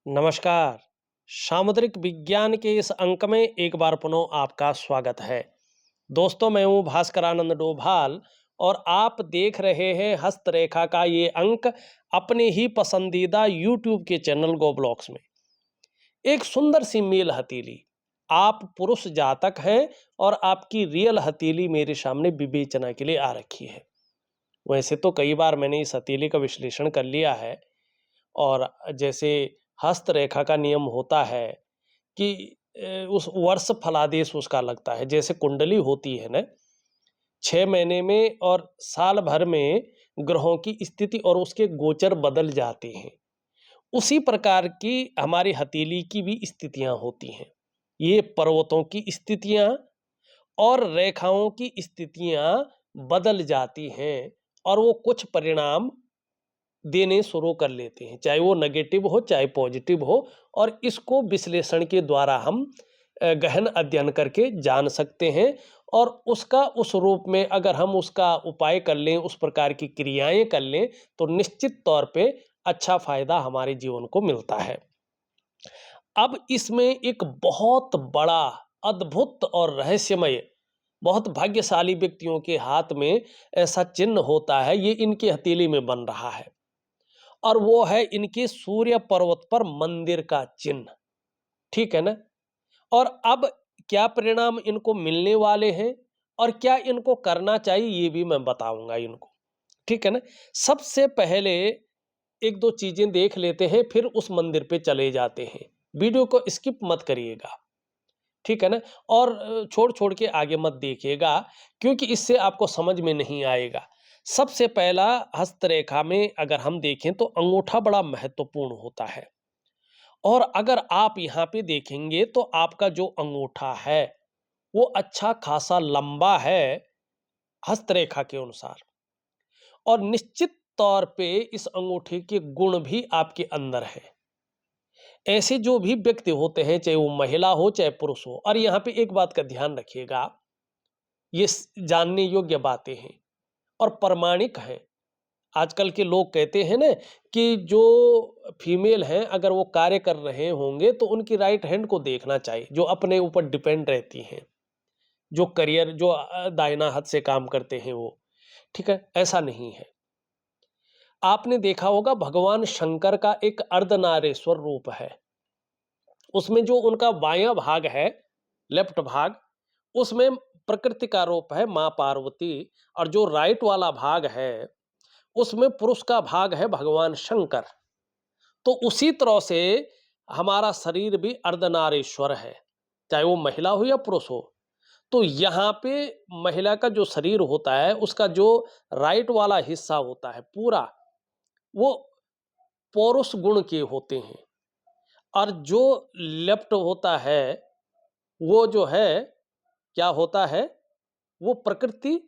नमस्कार। सामुद्रिक विज्ञान के इस अंक में एक बार पुनः आपका स्वागत है। दोस्तों, मैं हूँ भास्करानंद डोभाल और आप देख रहे हैं हस्तरेखा का ये अंक अपने ही पसंदीदा यूट्यूब के चैनल गो ब्लॉक्स में। एक सुंदर सी मेल हथेली, आप पुरुष जातक हैं और आपकी रियल हथेली मेरे सामने विवेचना के लिए आ रखी है। वैसे तो कई बार मैंने इस हथेली का विश्लेषण कर लिया है और जैसे हस्तरेखा का नियम होता है कि उस वर्ष फलादेश उसका लगता है। जैसे कुंडली होती है ना, 6 महीने में और साल भर में ग्रहों की स्थिति और उसके गोचर बदल जाते हैं। उसी प्रकार की हमारी हथेली की भी स्थितियां होती हैं। ये पर्वतों की स्थितियां और रेखाओं की स्थितियां बदल जाती हैं और वो कुछ परिणाम देने शुरू कर लेते हैं, चाहे वो नेगेटिव हो चाहे पॉजिटिव हो। और इसको विश्लेषण के द्वारा हम गहन अध्ययन करके जान सकते हैं और उसका उस रूप में अगर हम उसका उपाय कर लें, उस प्रकार की क्रियाएं कर लें, तो निश्चित तौर पे अच्छा फायदा हमारे जीवन को मिलता है। अब इसमें एक बहुत बड़ा, अद्भुत और रहस्यमय, बहुत भाग्यशाली व्यक्तियों के हाथ में ऐसा चिन्ह होता है, ये इनकी हथेली में बन रहा है और वो है इनके सूर्य पर्वत पर मंदिर का चिन्ह। ठीक है ना? और अब क्या परिणाम इनको मिलने वाले हैं और क्या इनको करना चाहिए, ये भी मैं बताऊंगा इनको। ठीक है ना? सबसे पहले एक दो चीजें देख लेते हैं, फिर उस मंदिर पे चले जाते हैं। वीडियो को स्किप मत करिएगा। ठीक है ना? और छोड़ छोड़ के आगे मत देखिएगा, क्योंकि इससे आपको समझ में नहीं आएगा। सबसे पहला, हस्तरेखा में अगर हम देखें तो अंगूठा बड़ा महत्वपूर्ण होता है। और अगर आप यहाँ पे देखेंगे तो आपका जो अंगूठा है वो अच्छा खासा लंबा है हस्तरेखा के अनुसार, और निश्चित तौर पे इस अंगूठे के गुण भी आपके अंदर है। ऐसे जो भी व्यक्ति होते हैं, चाहे वो महिला हो चाहे पुरुष हो, और यहाँ पे एक बात का ध्यान रखिएगा, ये जानने योग्य बातें हैं और प्रमाणिक हैं। आजकल के लोग कहते हैं ना कि जो फीमेल हैं अगर वो कार्य कर रहे होंगे तो उनकी राइट हैंड को देखना चाहिए, जो अपने ऊपर डिपेंड रहती हैं, जो करियर, जो दाहिना हाथ से काम करते हैं वो। ठीक है, ऐसा नहीं है। आपने देखा होगा भगवान शंकर का एक अर्धनारेश्वर रूप है। उसमें जो उनका बायां भाग है, लेफ्ट भाग, उसमें प्रकृति का रूप है माँ पार्वती, और जो राइट वाला भाग है उसमें पुरुष का भाग है भगवान शंकर। तो उसी तरह से हमारा शरीर भी अर्धनारीश्वर है, चाहे वो महिला हो या पुरुष हो। तो यहाँ पे महिला का जो शरीर होता है उसका जो राइट वाला हिस्सा होता है पूरा, वो पौरुष गुण के होते हैं, और जो लेफ्ट होता है वो जो है, क्या होता है, वो प्रकृति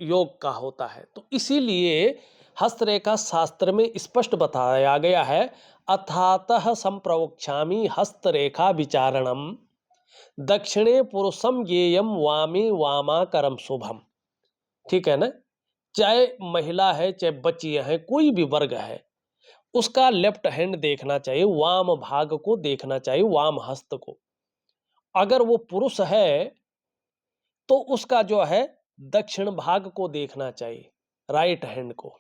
योग का होता है। तो इसीलिए हस्तरेखा शास्त्र में स्पष्ट बताया गया है, अथातः संप्रवक्ष्यामि हस्तरेखा विचारणम, दक्षिणे पुरुषम ज्ञेयम वामे वामाकरम शुभम। ठीक है ना? चाहे महिला है चाहे बच्ची है, कोई भी वर्ग है, उसका लेफ्ट हैंड देखना चाहिए, वाम भाग को देखना चाहिए, वाम हस्त को। अगर वो पुरुष है तो उसका जो है दक्षिण भाग को देखना चाहिए, राइट हैंड को।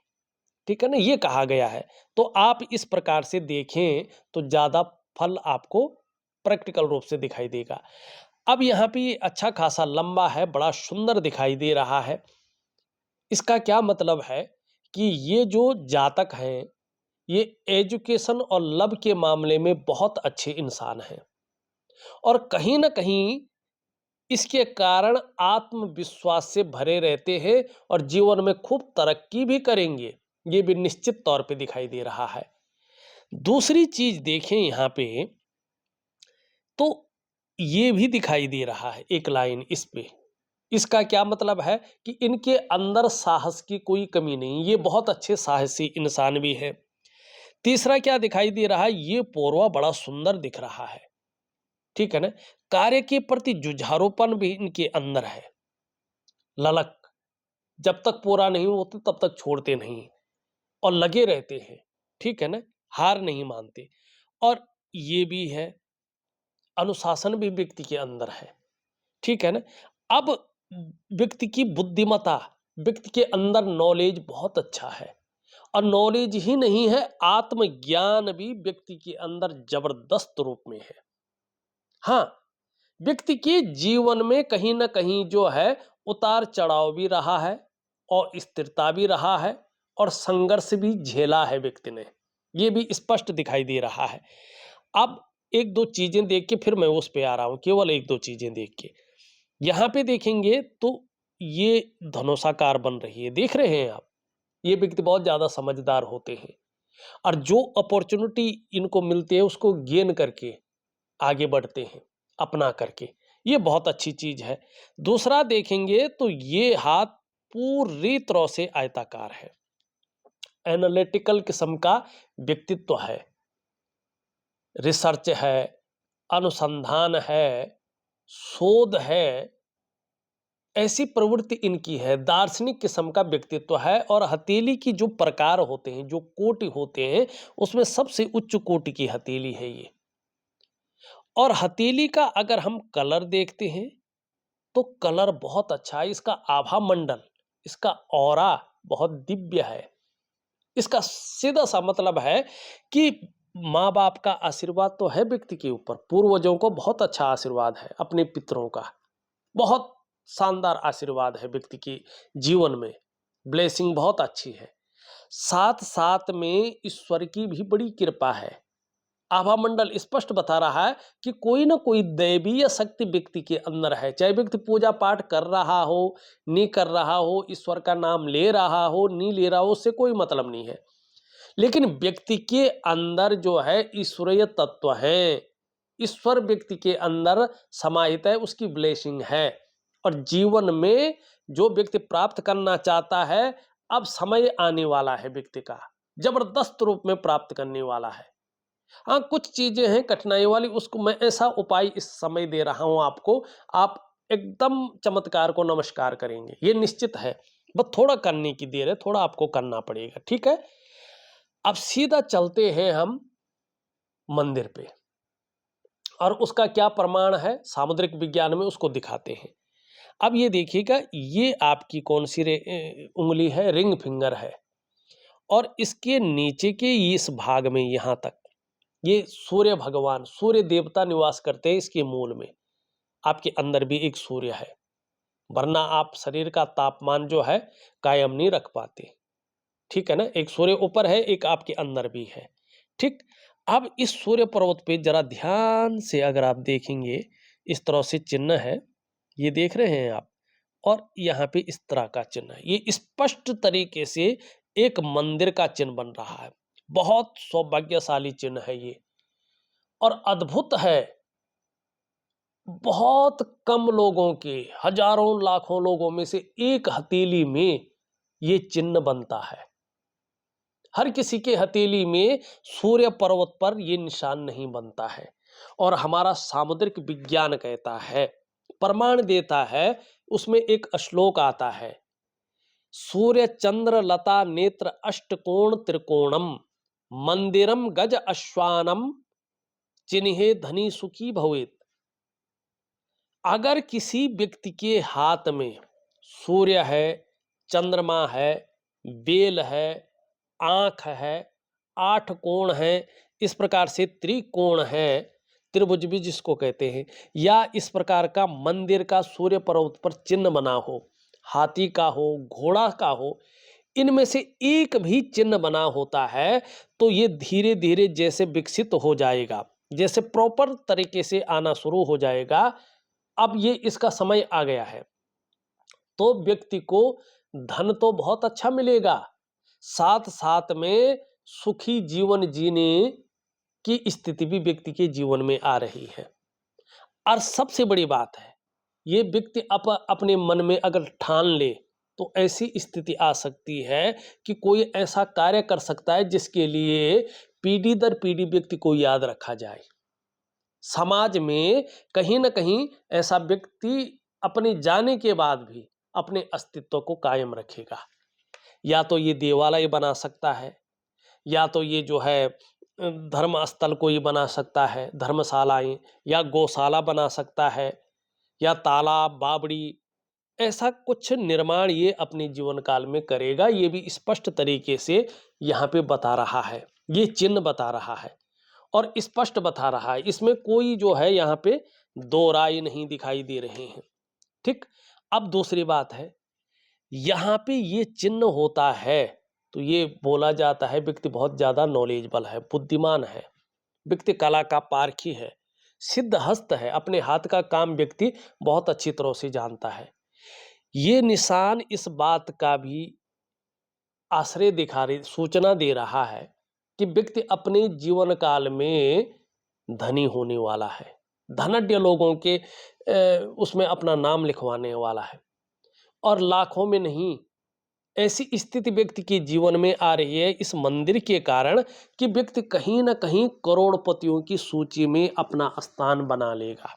ठीक है ना? ये कहा गया है। तो आप इस प्रकार से देखें तो ज्यादा फल आपको प्रैक्टिकल रूप से दिखाई देगा। अब यहाँ पे ये अच्छा खासा लंबा है, बड़ा सुंदर दिखाई दे रहा है। इसका क्या मतलब है कि ये जो जातक हैं, ये एजुकेशन और लव के मामले में बहुत अच्छे इंसान हैं, और कहीं ना कहीं इसके कारण आत्मविश्वास से भरे रहते हैं और जीवन में खूब तरक्की भी करेंगे। ये भी निश्चित तौर पे दिखाई दे रहा है। दूसरी चीज देखें यहाँ पे, तो ये भी दिखाई दे रहा है एक लाइन इस पे। इसका क्या मतलब है कि इनके अंदर साहस की कोई कमी नहीं, ये बहुत अच्छे साहसी इंसान भी है। तीसरा क्या दिखाई दे रहा है, ये पोरवा बड़ा सुंदर दिख रहा है। ठीक है ना? कार्य के प्रति जुझारूपन भी इनके अंदर है, ललक, जब तक पूरा नहीं होते तब तक छोड़ते नहीं और लगे रहते हैं। ठीक है ना? हार नहीं मानते। और ये भी है, अनुशासन भी व्यक्ति के अंदर है, ठीक है ना? अब व्यक्ति की बुद्धिमत्ता, व्यक्ति के अंदर नॉलेज बहुत अच्छा है, और नॉलेज ही नहीं है, आत्मज्ञान भी व्यक्ति के अंदर जबरदस्त रूप में है। हाँ, व्यक्ति के जीवन में कहीं न कहीं जो है उतार-चढ़ाव भी रहा है और स्थिरता भी रहा है और संघर्ष भी झेला है व्यक्ति ने। ये भी स्पष्ट दिखाई दे रहा है। अब 1-2 चीज़ें देख के फिर मैं उस पे आ रहा हूँ, केवल 1-2 चीज़ें देख के। यहाँ पे देखेंगे तो ये धनुषाकार बन रही है, देख रहे हैं आप? ये व्यक्ति बहुत ज़्यादा समझदार होते हैं और जो अपॉर्च्युनिटी इनको मिलती है उसको गेन करके आगे बढ़ते हैं, अपना करके। ये बहुत अच्छी चीज़ है। दूसरा देखेंगे तो ये हाथ पूरी तरह से आयताकार है। एनालिटिकल किस्म का व्यक्तित्व है, रिसर्च है, अनुसंधान है, शोध है, ऐसी प्रवृत्ति इनकी है, दार्शनिक किस्म का व्यक्तित्व है। और हथेली की जो प्रकार होते हैं, जो कोटि होते हैं, उसमें सबसे उच्च कोटि की हथेली है ये। और हथेली का अगर हम कलर देखते हैं तो कलर बहुत अच्छा है, इसका आभा मंडल, इसका ऑरा बहुत दिव्य है। इसका सीधा सा मतलब है कि माँ बाप का आशीर्वाद तो है व्यक्ति के ऊपर, पूर्वजों को बहुत अच्छा आशीर्वाद है, अपने पितरों का बहुत शानदार आशीर्वाद है व्यक्ति के जीवन में, ब्लेसिंग बहुत अच्छी है। साथ साथ में ईश्वर की भी बड़ी कृपा है। आभा मंडल स्पष्ट बता रहा है कि कोई ना कोई दैवीय शक्ति व्यक्ति के अंदर है, चाहे व्यक्ति पूजा पाठ कर रहा हो, नहीं कर रहा हो, ईश्वर का नाम ले रहा हो, नहीं ले रहा हो, उससे कोई मतलब नहीं है। लेकिन व्यक्ति के अंदर जो है ईश्वरीय तत्व है, ईश्वर व्यक्ति के अंदर समाहित है, उसकी ब्लेसिंग है। और जीवन में जो व्यक्ति प्राप्त करना चाहता है, अब समय आने वाला है व्यक्ति का, जबरदस्त रूप में प्राप्त करने वाला है। हाँ, कुछ चीजें हैं कठिनाई वाली, उसको मैं ऐसा उपाय इस समय दे रहा हूं आपको, आप एकदम चमत्कार को नमस्कार करेंगे, ये निश्चित है। बस थोड़ा करने की देर है, थोड़ा आपको करना पड़ेगा, ठीक है? अब सीधा चलते हैं हम मंदिर पे, और उसका क्या प्रमाण है सामुद्रिक विज्ञान में, उसको दिखाते हैं। अब ये देखिएगा, ये आपकी कौन सी उंगली है, रिंग फिंगर है, और इसके नीचे के इस भाग में यहां तक ये सूर्य भगवान, सूर्य देवता निवास करते हैं इसके मूल में। आपके अंदर भी एक सूर्य है, वरना आप शरीर का तापमान जो है कायम नहीं रख पाते, ठीक है ना? एक सूर्य ऊपर है, एक आपके अंदर भी है, ठीक? अब इस सूर्य पर्वत पे जरा ध्यान से अगर आप देखेंगे, इस तरह से चिन्ह है, ये देख रहे हैं आप, और यहाँ पे इस तरह का चिन्ह है। ये स्पष्ट तरीके से एक मंदिर का चिन्ह बन रहा है। बहुत सौभाग्यशाली चिन्ह है ये, और अद्भुत है। बहुत कम लोगों के, हजारों लाखों लोगों में से एक हथेली में ये चिन्ह बनता है। हर किसी के हथेली में सूर्य पर्वत पर ये निशान नहीं बनता है। और हमारा सामुद्रिक विज्ञान कहता है, प्रमाण देता है, उसमें एक श्लोक आता है, सूर्य चंद्र लता नेत्र अष्टकोण त्रिकोणम मंदिरम गज अश्वानम चिन्हे धनी सुखी भवेत। अगर किसी व्यक्ति के हाथ में सूर्य है, चंद्रमा है, बेल है, आंख है, 8 कोण है, इस प्रकार से त्रिकोण है, त्रिभुज भी जिसको कहते हैं, या इस प्रकार का मंदिर का सूर्य पर्वत पर चिन्ह बना हो, हाथी का हो, घोड़ा का हो, इनमें से एक भी चिन्ह बना होता है, तो ये धीरे धीरे जैसे विकसित हो जाएगा, जैसे प्रॉपर तरीके से आना शुरू हो जाएगा। अब ये इसका समय आ गया है, तो व्यक्ति को धन तो बहुत अच्छा मिलेगा, साथ साथ में सुखी जीवन जीने की स्थिति भी व्यक्ति के जीवन में आ रही है। और सबसे बड़ी बात है, ये व्यक्ति अपने मन में अगर ठान ले तो ऐसी स्थिति आ सकती है कि कोई ऐसा कार्य कर सकता है जिसके लिए पीढ़ी दर पीढ़ी व्यक्ति को याद रखा जाए। समाज में कहीं ना कहीं ऐसा व्यक्ति अपने जाने के बाद भी अपने अस्तित्व को कायम रखेगा। या तो ये देवालय बना सकता है, या तो ये जो है धर्म स्थल कोई बना सकता है, धर्मशालाएं या गौशाला बना सकता है, या तालाब बावड़ी, ऐसा कुछ निर्माण ये अपने जीवन काल में करेगा। ये भी स्पष्ट तरीके से यहाँ पे बता रहा है, ये चिन्ह बता रहा है और स्पष्ट बता रहा है। इसमें कोई जो है यहाँ पे दो राय नहीं दिखाई दे रहे हैं। ठीक। अब दूसरी बात है, यहाँ पे ये चिन्ह होता है तो ये बोला जाता है व्यक्ति बहुत ज्यादा नॉलेजेबल है, बुद्धिमान है, व्यक्ति कला का पारखी है, सिद्धहस्त है, अपने हाथ का काम व्यक्ति बहुत अच्छी तरह से जानता है। ये निशान इस बात का भी आश्रय दिखा रही, सूचना दे रहा है कि व्यक्ति अपने जीवन काल में धनी होने वाला है, धनाढ्य लोगों के उसमें अपना नाम लिखवाने वाला है, और लाखों में नहीं, ऐसी स्थिति व्यक्ति के जीवन में आ रही है इस मंदिर के कारण कि व्यक्ति कहीं ना कहीं करोड़पतियों की सूची में अपना स्थान बना लेगा।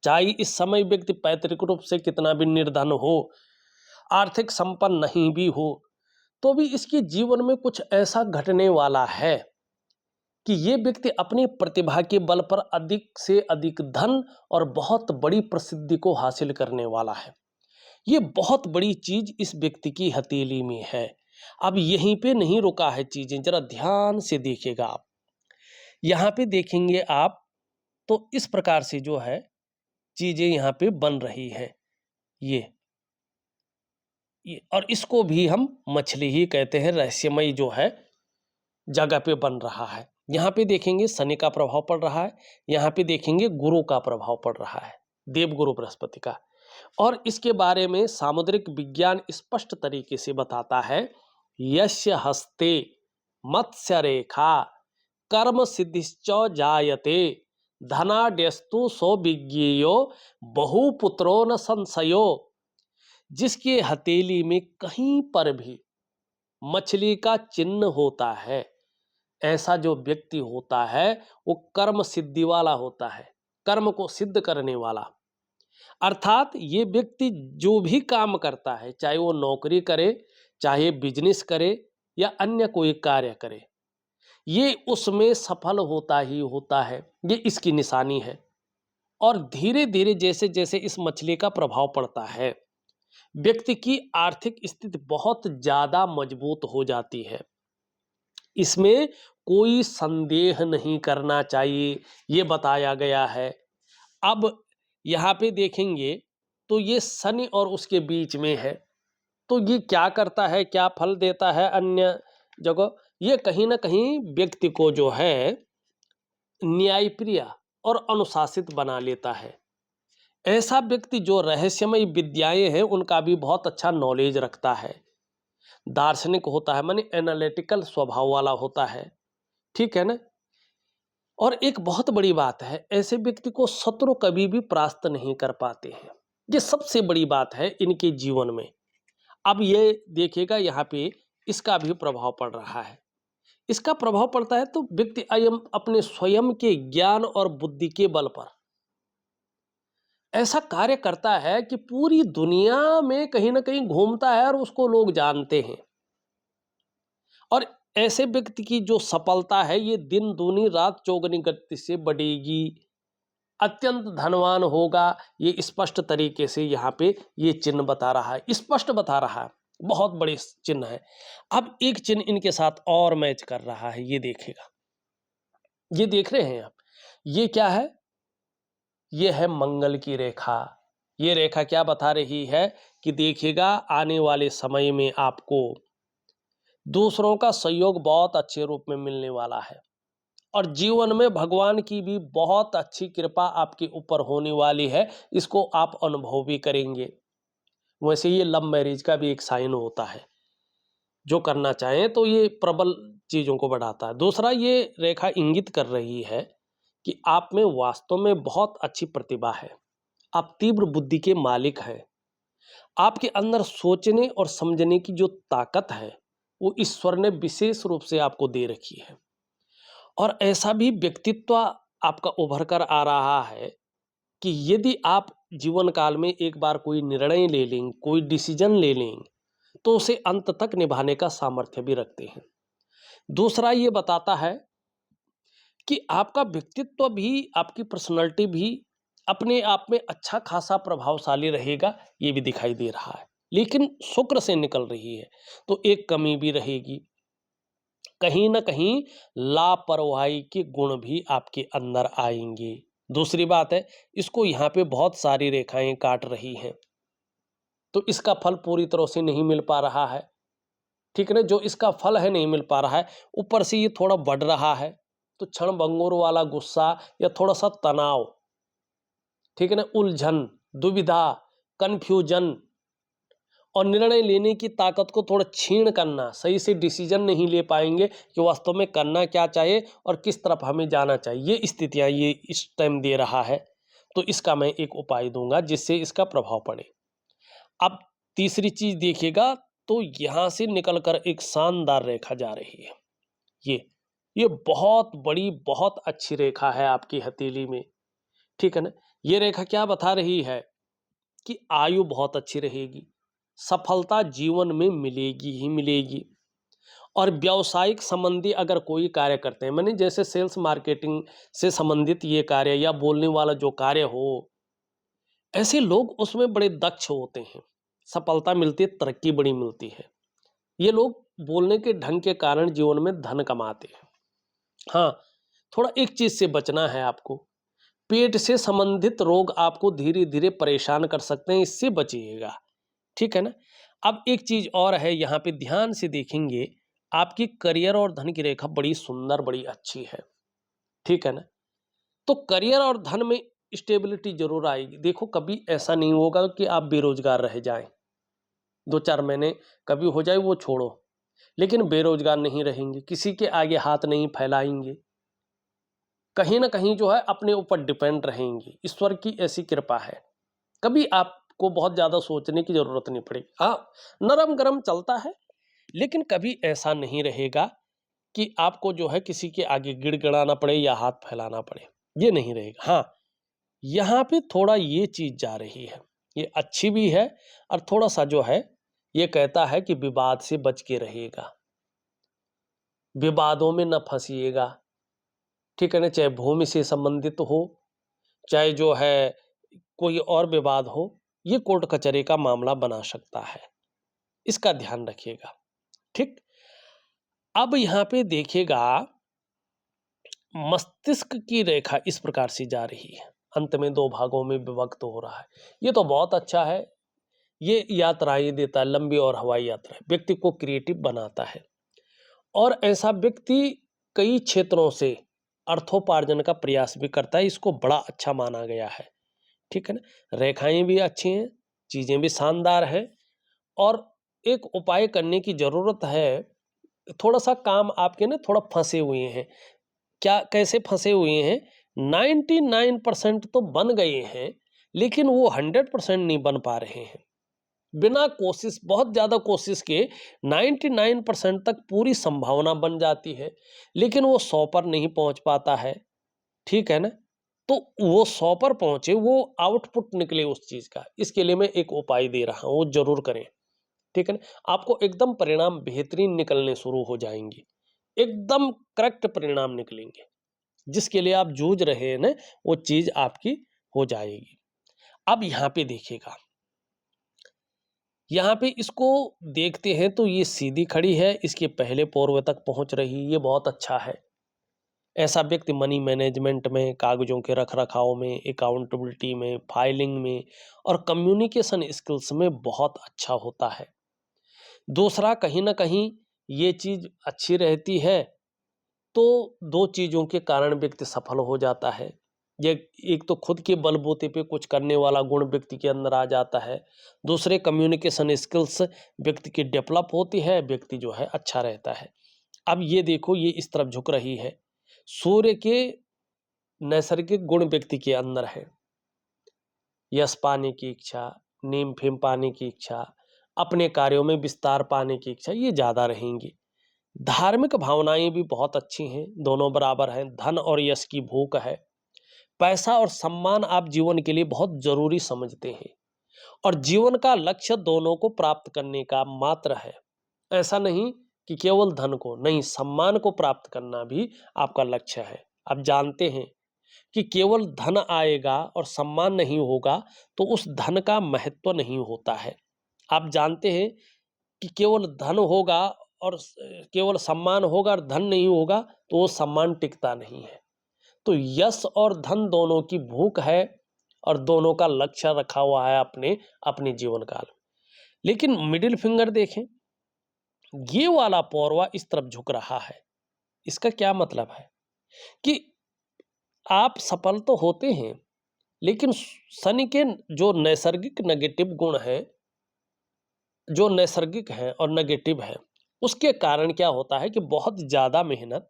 चाहे इस समय व्यक्ति पैतृक रूप से कितना भी निर्धन हो, आर्थिक संपन्न नहीं भी हो, तो भी इसके जीवन में कुछ ऐसा घटने वाला है कि ये व्यक्ति अपनी प्रतिभा के बल पर अधिक से अधिक धन और बहुत बड़ी प्रसिद्धि को हासिल करने वाला है। ये बहुत बड़ी चीज इस व्यक्ति की हथेली में है। अब यहीं पे नहीं रुका है चीजें, जरा ध्यान से देखिएगा आप। यहाँ पे देखेंगे आप तो इस प्रकार से जो है चीजें यहाँ पे बन रही है, ये और इसको भी हम मछली ही कहते हैं। रहस्यमयी जो है जगह पे बन रहा है। यहाँ पे देखेंगे शनि का प्रभाव पड़ रहा है, यहाँ पे देखेंगे गुरु का प्रभाव पड़ रहा है, देवगुरु बृहस्पति का। और इसके बारे में सामुद्रिक विज्ञान स्पष्ट तरीके से बताता है, यस्य हस्ते मत्स्य रेखा कर्म सिद्धिश्च जायते धनाड्यस्तु सौविज्ञेयो बहुपुत्रो न संशयो। जिसके हथेली में कहीं पर भी मछली का चिन्ह होता है, ऐसा जो व्यक्ति होता है वो कर्म सिद्धि वाला होता है, कर्म को सिद्ध करने वाला। अर्थात ये व्यक्ति जो भी काम करता है, चाहे वो नौकरी करे, चाहे बिजनेस करे या अन्य कोई कार्य करे, ये उसमें सफल होता ही होता है। ये इसकी निशानी है। और धीरे धीरे जैसे जैसे इस मछली का प्रभाव पड़ता है, व्यक्ति की आर्थिक स्थिति बहुत ज्यादा मजबूत हो जाती है। इसमें कोई संदेह नहीं करना चाहिए, ये बताया गया है। अब यहाँ पे देखेंगे तो ये शनि और उसके बीच में है, तो ये क्या करता है, क्या फल देता है अन्य जगह, ये कहीं ना कहीं व्यक्ति को जो है न्यायप्रिय और अनुशासित बना लेता है। ऐसा व्यक्ति जो रहस्यमय विद्याएं हैं उनका भी बहुत अच्छा नॉलेज रखता है, दार्शनिक होता है, माने एनालिटिकल स्वभाव वाला होता है। ठीक है ना। और एक बहुत बड़ी बात है, ऐसे व्यक्ति को शत्रु कभी भी परास्त नहीं कर पाते हैं। ये सबसे बड़ी बात है इनके जीवन में। अब ये देखिएगा यहाँ पे इसका भी प्रभाव पड़ रहा है। इसका प्रभाव पड़ता है तो व्यक्ति अपने स्वयं के ज्ञान और बुद्धि के बल पर ऐसा कार्य करता है कि पूरी दुनिया में कहीं ना कहीं घूमता है और उसको लोग जानते हैं। और ऐसे व्यक्ति की जो सफलता है ये दिन दूनी रात चौगुनी गति से बढ़ेगी, अत्यंत धनवान होगा। ये स्पष्ट तरीके से यहाँ पे ये चिन्ह बता रहा है, स्पष्ट बता रहा है, बहुत बड़े चिन्ह है। अब एक चिन्ह इनके साथ और मैच कर रहा है, ये देखिएगा, ये देख रहे हैं आप, ये क्या है, ये है मंगल की रेखा। ये रेखा क्या बता रही है कि देखिएगा आने वाले समय में आपको दूसरों का सहयोग बहुत अच्छे रूप में मिलने वाला है और जीवन में भगवान की भी बहुत अच्छी कृपा आपके ऊपर होने वाली है। इसको आप अनुभव भी करेंगे। वैसे ये लव मैरिज का भी एक साइन होता है, जो करना चाहें तो ये प्रबल चीजों को बढ़ाता है। दूसरा, ये रेखा इंगित कर रही है कि आप में वास्तव में बहुत अच्छी प्रतिभा है, आप तीव्र बुद्धि के मालिक हैं, आपके अंदर सोचने और समझने की जो ताकत है वो ईश्वर ने विशेष रूप से आपको दे रखी है। और ऐसा भी व्यक्तित्व आपका उभर कर आ रहा है कि यदि आप जीवन काल में एक बार कोई निर्णय ले लें, कोई डिसीजन ले लें, तो उसे अंत तक निभाने का सामर्थ्य भी रखते हैं। दूसरा, ये बताता है कि आपका व्यक्तित्व भी, आपकी पर्सनैलिटी भी अपने आप में अच्छा खासा प्रभावशाली रहेगा, ये भी दिखाई दे रहा है। लेकिन शुक्र से निकल रही है, तो एक कमी भी रहेगी। कहीं न कहीं लापरवाही के गुण भी आपके अंदर आएँगे। दूसरी बात है, इसको यहाँ पे बहुत सारी रेखाएँ काट रही हैं, तो इसका फल पूरी तरह से नहीं मिल पा रहा है। ठीक है ना? जो इसका फल है नहीं मिल पा रहा है, ऊपर से ये थोड़ा बढ़ रहा है, तो क्षण-भंगुर वाला गुस्सा या थोड़ा-सा तनाव, ठीक है ना? उलझन, दुविधा, कन्फ्यूजन और निर्णय लेने की ताकत को थोड़ा क्षीण करना, सही से डिसीजन नहीं ले पाएँगे कि वास्तव में करना क्या चाहिए और किस तरफ हमें जाना चाहिए। ये स्थितियाँ ये इस टाइम दे रहा है, तो इसका मैं एक उपाय दूँगा जिससे इसका प्रभाव पड़े। अब तीसरी चीज़ देखिएगा, तो यहाँ से निकल कर एक शानदार रेखा जा रही है। ये ये बहुत बड़ी, बहुत अच्छी रेखा है आपकी हथेली में, ठीक है ना? ये रेखा क्या बता रही है कि आयु बहुत अच्छी रहेगी, सफलता जीवन में मिलेगी ही मिलेगी। और व्यावसायिक संबंधी अगर कोई कार्य करते हैं, माने जैसे सेल्स मार्केटिंग से संबंधित ये कार्य या बोलने वाला जो कार्य हो, ऐसे लोग उसमें बड़े दक्ष होते हैं। सफलता मिलती है, तरक्की बड़ी मिलती है। ये लोग बोलने के ढंग के कारण जीवन में धन कमाते हैं। हाँ, थोड़ा एक चीज़ से बचना है आपको, पेट से संबंधित रोग आपको धीरे-धीरे परेशान कर सकते हैं, इससे बचिएगा, ठीक है ना? अब एक चीज़ और है, यहाँ पे ध्यान से देखेंगे, आपकी करियर और धन की रेखा बड़ी सुंदर, बड़ी अच्छी है, ठीक है ना? तो करियर और धन में स्टेबिलिटी ज़रूर आएगी। देखो, कभी ऐसा नहीं होगा कि आप बेरोज़गार रह जाएँ, 2-4 महीने कभी हो जाए वो छोड़ो, लेकिन बेरोज़गार नहीं रहेंगे, किसी के आगे हाथ नहीं फैलाएँगे। कहीं न कहीं जो है अपने ऊपर डिपेंड रहेंगी, ईश्वर की ऐसी कृपा है। कभी आपको बहुत ज़्यादा सोचने की ज़रूरत नहीं पड़ेगी। हाँ, नरम-गरम चलता है, लेकिन कभी ऐसा नहीं रहेगा कि आपको जो है किसी के आगे गिड़गिड़ाना पड़े या हाथ फैलाना पड़े, ये नहीं रहेगा। हाँ, यहाँ पे थोड़ा ये चीज़ जा रही है, ये अच्छी भी है और थोड़ा-सा जो है, ये कहता है कि विवाद से बच के रहिएगा, विवादों में ना फँसिएगा, ठीक है ना? चाहे भूमि से संबंधित हो, चाहे जो है कोई और विवाद हो, ये कोर्ट कचहरी का मामला बना सकता है। इसका ध्यान रखिएगा, ठीक? अब यहाँ पे देखिएगा, मस्तिष्क की रेखा इस प्रकार से जा रही है, अंत में 2 भागों में विभक्त हो रहा है। ये तो बहुत अच्छा है, ये यात्राएँ देता है, लंबी और हवाई यात्राएँ, व्यक्ति को क्रिएटिव बनाता है और ऐसा व्यक्ति कई क्षेत्रों से अर्थोपार्जन का प्रयास भी करता है, इसको बड़ा अच्छा माना गया है। ठीक है ना? रेखाएँ भी अच्छी हैं, चीज़ें भी शानदार हैं और एक उपाय करने की ज़रूरत है। थोड़ा-सा काम आपके ना थोड़ा फँसे हुए हैं। क्या कैसे फँसे हुए हैं? 99% तो बन गए हैं, लेकिन वो 100% नहीं बन पा रहे हैं। बिना कोशिश, बहुत ज़्यादा कोशिश के 99% तक पूरी संभावना बन जाती है, लेकिन वो 100 पर नहीं पहुँच पाता है। ठीक है ना? तो वो 100 पर पहुँचे, वो आउटपुट निकले उस चीज़ का, इसके लिए मैं एक उपाय दे रहा हूँ, वो ज़रूर करें, ठीक है ना? आपको एकदम परिणाम बेहतरीन निकलने शुरू हो जाएँगे, एकदम करेक्ट परिणाम निकलेंगे, जिसके लिए आप जूझ रहे हैं ना, वो चीज़ आपकी हो जाएगी। अब यहाँ पे देखिएगा, यहाँ पे इसको देखते हैं तो ये सीधी खड़ी है, इसके पहले पूर्व तक पहुँच रही, ये बहुत अच्छा है। ऐसा व्यक्ति मनी मैनेजमेंट में, कागज़ों के रख-रखाव में, अकाउंटेबिलिटी में, फाइलिंग में और कम्युनिकेशन स्किल्स में बहुत अच्छा होता है। दूसरा, कहीं न कहीं ये चीज़ अच्छी रहती है, तो 2 चीज़ों के कारण व्यक्ति सफल हो जाता है। ये एक तो खुद के बलबूते पे कुछ करने वाला गुण व्यक्ति के अंदर आ जाता है। दूसरे, कम्युनिकेशन स्किल्स व्यक्ति की डेवलप होती है, व्यक्ति जो है अच्छा रहता है। अब ये देखो, ये इस तरफ झुक रही है। सूर्य के नैसर्गिक गुण व्यक्ति के अंदर है। यश पाने की इच्छा, नीम-फेम पाने की इच्छा, अपने कार्यों में विस्तार पाने की इच्छा, ये ज़्यादा रहेंगी। धार्मिक भावनाएँ भी बहुत अच्छी हैं, दोनों बराबर हैं। धन और यश की भूख है। पैसा और सम्मान आप जीवन के लिए बहुत ज़रूरी समझते हैं और जीवन का लक्ष्य दोनों को प्राप्त करने का मात्र है। ऐसा नहीं कि केवल धन को, नहीं, सम्मान को प्राप्त करना भी आपका लक्ष्य है। आप जानते हैं कि केवल धन आएगा और सम्मान नहीं होगा तो उस धन का महत्व नहीं होता है। आप जानते हैं कि केवल धन होगा और केवल सम्मान होगा और धन नहीं होगा तो वो सम्मान टिकता नहीं है। तो यश और धन दोनों की भूख है और दोनों का लक्ष्य रखा हुआ है अपने अपने जीवन काल में। लेकिन मिडिल फिंगर देखें, ये वाला पौरवा इस तरफ झुक रहा है। इसका क्या मतलब है कि आप सफल तो होते हैं, लेकिन शनि के जो नैसर्गिक नेगेटिव गुण है, जो नैसर्गिक है और नेगेटिव है, उसके कारण क्या होता है कि बहुत ज़्यादा मेहनत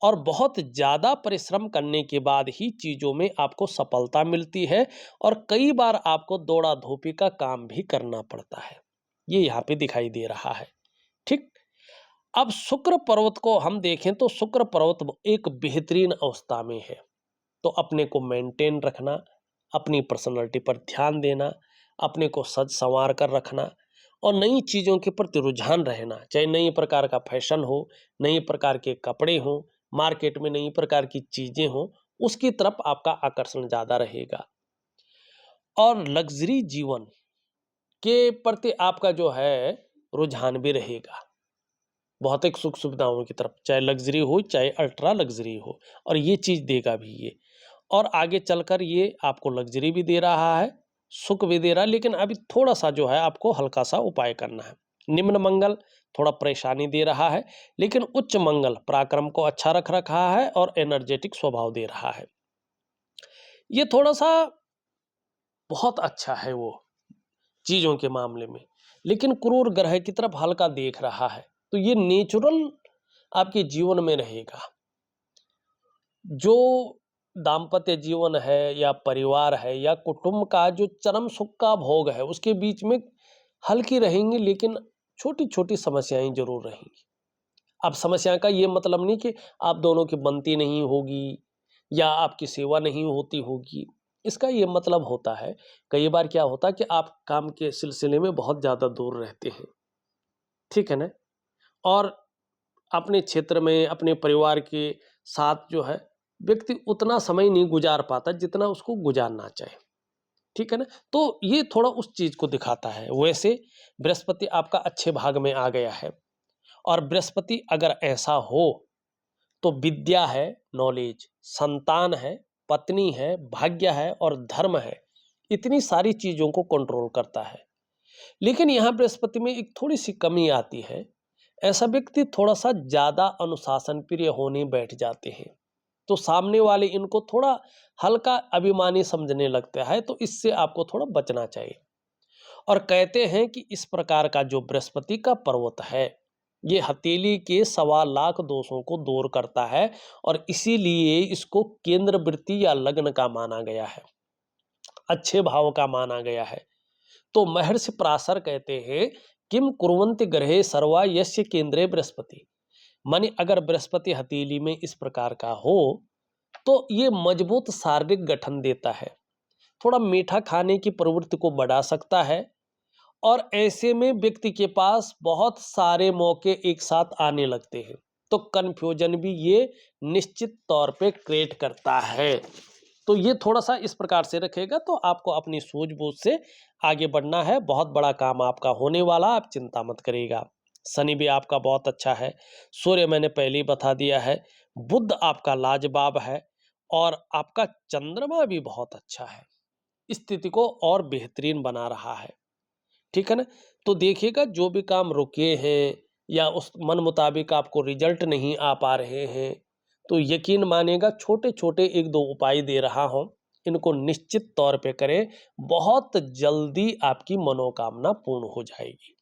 और बहुत ज़्यादा परिश्रम करने के बाद ही चीज़ों में आपको सफलता मिलती है और कई बार आपको दौड़ा धूपी का काम भी करना पड़ता है। ये यहाँ पे दिखाई दे रहा है। ठीक। अब शुक्र पर्वत को हम देखें तो शुक्र पर्वत एक बेहतरीन अवस्था में है। तो अपने को मेंटेन रखना, अपनी पर्सनैलिटी पर ध्यान देना, अपने को सज संवार कर रखना और नई चीज़ों के प्रति रुझान रहना, चाहे नई प्रकार का फैशन हो, नई प्रकार के कपड़े हों, मार्केट में नई प्रकार की चीज़ें हों, उसकी तरफ आपका आकर्षण ज़्यादा रहेगा। और लग्जरी जीवन के प्रति आपका जो है रुझान भी रहेगा, भौतिक सुख सुविधाओं की तरफ, चाहे लग्जरी हो चाहे अल्ट्रा लग्जरी हो, और ये चीज़ देगा भी ये। और आगे चलकर ये आपको लग्जरी भी दे रहा है, सुख भी दे रहा है, लेकिन अभी थोड़ा सा जो है आपको हल्का सा उपाय करना है। निम्न मंगल थोड़ा परेशानी दे रहा है, लेकिन उच्च मंगल पराक्रम को अच्छा रख रखा है और एनर्जेटिक स्वभाव दे रहा है। ये थोड़ा सा बहुत अच्छा है वो चीज़ों के मामले में, लेकिन क्रूर ग्रह की तरफ हल्का देख रहा है। तो ये नेचुरल आपके जीवन में रहेगा। जो दाम्पत्य जीवन है या परिवार है या कुटुंब का जो चरम सुख का भोग है, उसके बीच में हल्की रहेंगी, लेकिन छोटी छोटी समस्याएं जरूर रहेंगी। अब समस्या का ये मतलब नहीं कि आप दोनों की बनती नहीं होगी या आपकी सेवा नहीं होती होगी। इसका ये मतलब होता है, कई बार क्या होता है कि आप काम के सिलसिले में बहुत ज़्यादा दूर रहते हैं, ठीक है ना, और अपने क्षेत्र में अपने परिवार के साथ जो है व्यक्ति उतना समय नहीं गुजार पाता जितना उसको गुजारना चाहिए, ठीक है ना। तो ये थोड़ा उस चीज को दिखाता है। वैसे बृहस्पति आपका अच्छे भाग में आ गया है, और बृहस्पति अगर ऐसा हो तो विद्या है, नॉलेज, संतान है, पत्नी है, भाग्य है और धर्म है, इतनी सारी चीजों को कंट्रोल करता है। लेकिन यहाँ बृहस्पति में एक थोड़ी सी कमी आती है, ऐसा व्यक्ति थोड़ा सा ज्यादा अनुशासन प्रिय होने बैठ जाते हैं, तो सामने वाले इनको थोड़ा हल्का अभिमानी समझने लगता है, तो इससे आपको थोड़ा बचना चाहिए। और कहते हैं कि इस प्रकार का जो बृहस्पति का पर्वत है, ये हथेली के 1.25 लाख दोषों को दूर करता है, और इसीलिए इसको केंद्र वृत्ति या लग्न का माना गया है, अच्छे भाव का माना गया है। तो महर्षि पराशर कहते हैं, किम कुर्वन्ति ग्रहे सर्वा यस्य केंद्रे बृहस्पति। माने अगर बृहस्पति हथेली में इस प्रकार का हो तो ये मजबूत शारीरिक गठन देता है, थोड़ा मीठा खाने की प्रवृत्ति को बढ़ा सकता है, और ऐसे में व्यक्ति के पास बहुत सारे मौके एक साथ आने लगते हैं, तो कंफ्यूजन भी ये निश्चित तौर पे क्रिएट करता है। तो ये थोड़ा सा इस प्रकार से रखेगा तो आपको अपनी सूझबूझ से आगे बढ़ना है, बहुत बड़ा काम आपका होने वाला, आप चिंता मत करिएगा। शनि भी आपका बहुत अच्छा है, सूर्य मैंने पहले ही बता दिया है, बुध आपका लाजवाब है, और आपका चंद्रमा भी बहुत अच्छा है, स्थिति को और बेहतरीन बना रहा है, ठीक है ना। तो देखिएगा, जो भी काम रुके हैं या उस मन मुताबिक आपको रिजल्ट नहीं आ पा रहे हैं, तो यकीन मानिएगा छोटे छोटे 1-2 उपाय दे रहा हूं, इनको निश्चित तौर पे करें, बहुत जल्दी आपकी मनोकामना पूर्ण हो जाएगी।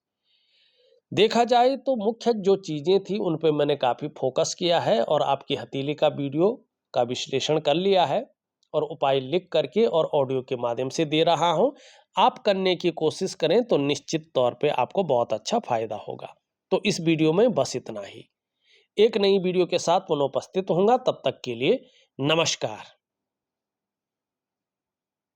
देखा जाए तो मुख्य जो चीज़ें थी उन पे मैंने काफ़ी फोकस किया है, और आपकी हथेली का वीडियो का विश्लेषण कर लिया है, और उपाय लिख करके और ऑडियो के माध्यम से दे रहा हूं। आप करने की कोशिश करें तो निश्चित तौर पे आपको बहुत अच्छा फायदा होगा। तो इस वीडियो में बस इतना ही। एक नई वीडियो के साथ पुनः उपस्थित होऊंगा, तब तक के लिए नमस्कार।